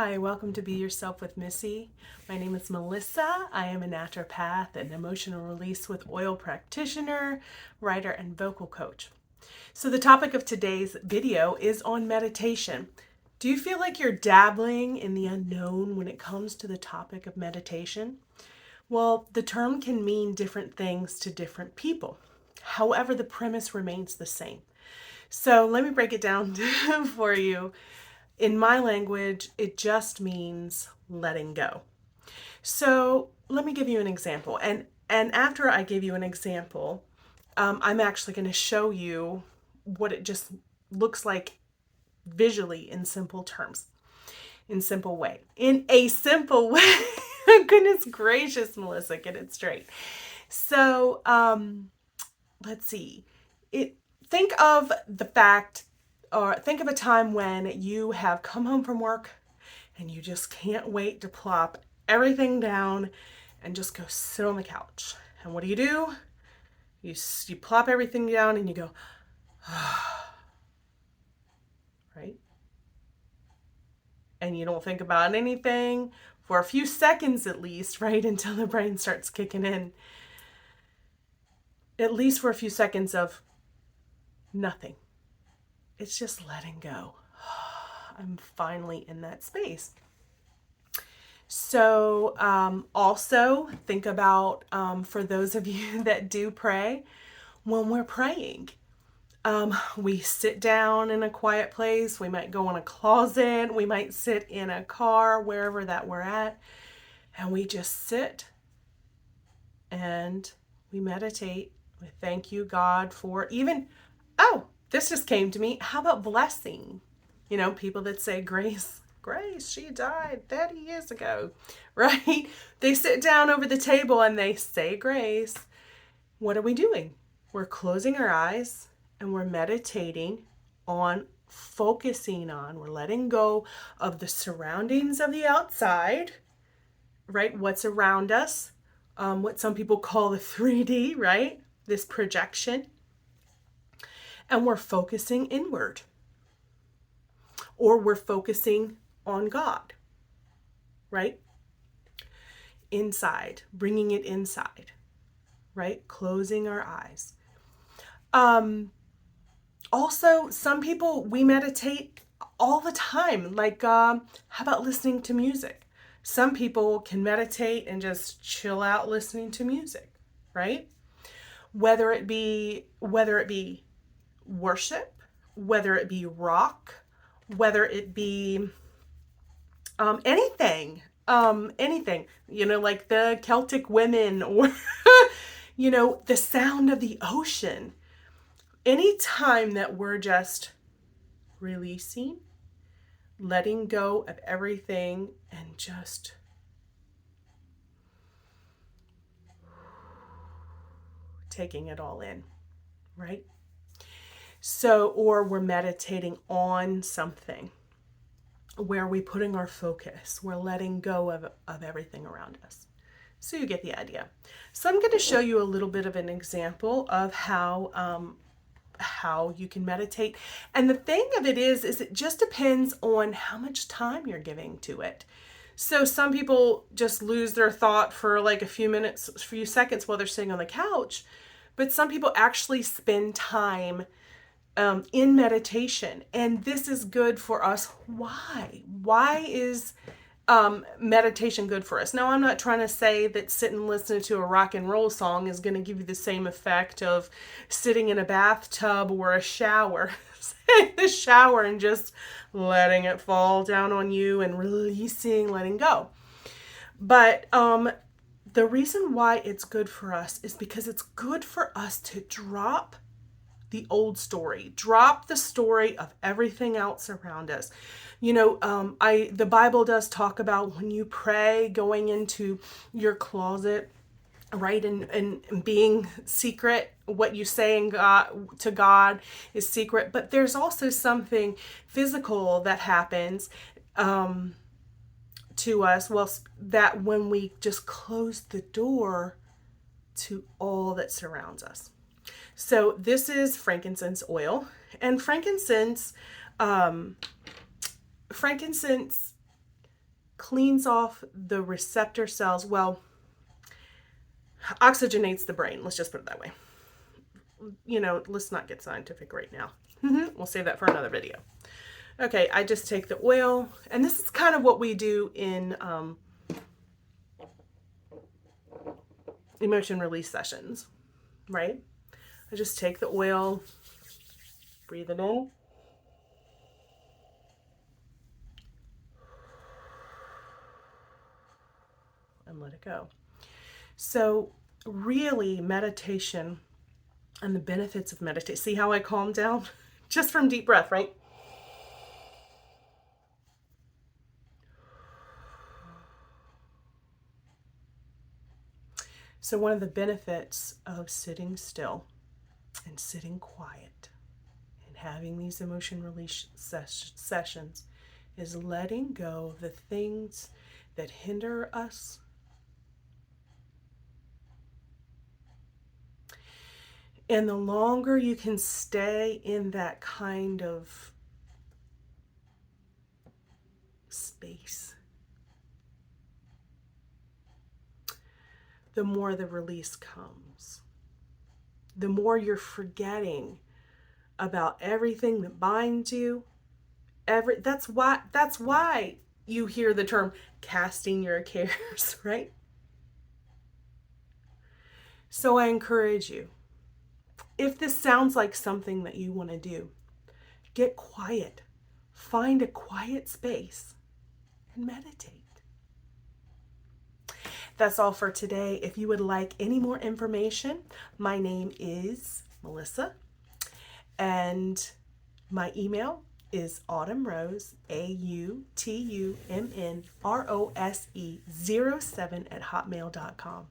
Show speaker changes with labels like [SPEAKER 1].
[SPEAKER 1] Hi, welcome to Be Yourself with Missy. My name is Melissa. I am a naturopath and emotional release with oil practitioner, writer, and vocal coach. So, the topic of today's video is on meditation. Do you feel like you're dabbling in the unknown when it comes to the topic of meditation? Well, the term can mean different things to different people. However, the premise remains the same. So, let me break it down for you. In my language, it just means letting go. So let me give you an example. And after I give you an example, I'm actually going to show you what it just looks like visually in simple terms, in simple way, in a simple way. Goodness gracious, Melissa, get it straight. So let's see. It think of the fact or think of a time when you have come home from work and you just can't wait to plop everything down and just go sit on the couch. And what do? You plop everything down and you go, right? And you don't think about anything for a few seconds at least, right? Until the brain starts kicking in. At least for a few seconds of nothing. It's just letting go. I'm finally in that space. So also think about, for those of you that do pray, when we're praying, we sit down in a quiet place. We might go in a closet. We might sit in a car, wherever that we're at. And we just sit and we meditate. We thank you, God, for even, this just came to me. How about blessing? You know, people that say Grace, she died 30 years ago, right? They sit down over the table and they say grace. What are we doing? We're closing our eyes and we're meditating on we're letting go of the surroundings of the outside, right? What's around us, what some people call the 3D, right? This projection. And we're focusing inward, or we're focusing on God, right? Inside, bringing it inside, right? Closing our eyes. Also, some people, we meditate all the time. Like, how about listening to music? Some people can meditate and just chill out listening to music, right? Whether it be worship, whether it be rock, whether it be anything, like the Celtic women or, the sound of the ocean. Anytime that we're just releasing, letting go of everything and just taking it all in, right? So, or we're meditating on something. Where are we putting our focus? We're letting go of everything around us. So you get the idea. So I'm going to show you a little bit of an example of how you can meditate. And the thing of it is it just depends on how much time you're giving to it. So some people just lose their thought for like a few seconds while they're sitting on the couch. But some people actually spend time in meditation, and this is good for us. Why is meditation good for us? Now, I'm not trying to say that sitting and listening to a rock and roll song is going to give you the same effect of sitting in a bathtub or a shower, the shower, and just letting it fall down on you and letting go. But the reason why it's good for us is because it's good for us to drop the old story, drop the story of everything else around us. The Bible does talk about when you pray, going into your closet, right, and being secret. What you say to God is secret, but there's also something physical that happens to us. Well, that when we just close the door to all that surrounds us. So this is frankincense oil, and frankincense cleans off the receptor cells. Well, oxygenates the brain. Let's just put it that way. Let's not get scientific right now. We'll save that for another video. Okay, I just take the oil, and this is kind of what we do in emotion release sessions, right? I just take the oil, breathe it in, and let it go. So really, meditation and the benefits of meditation. See how I calm down? Just from deep breath, right? So one of the benefits of sitting still and sitting quiet and having these emotion release sessions is letting go of the things that hinder us. And the longer you can stay in that kind of space, the more the release comes. The more you're forgetting about everything that binds you. That's why you hear the term casting your cares, right? So I encourage you, if this sounds like something that you want to do, get quiet. Find a quiet space and meditate. That's all for today. If you would like any more information, my name is Melissa, and my email is autumnrose, AUTUMNROSE 07 @hotmail.com.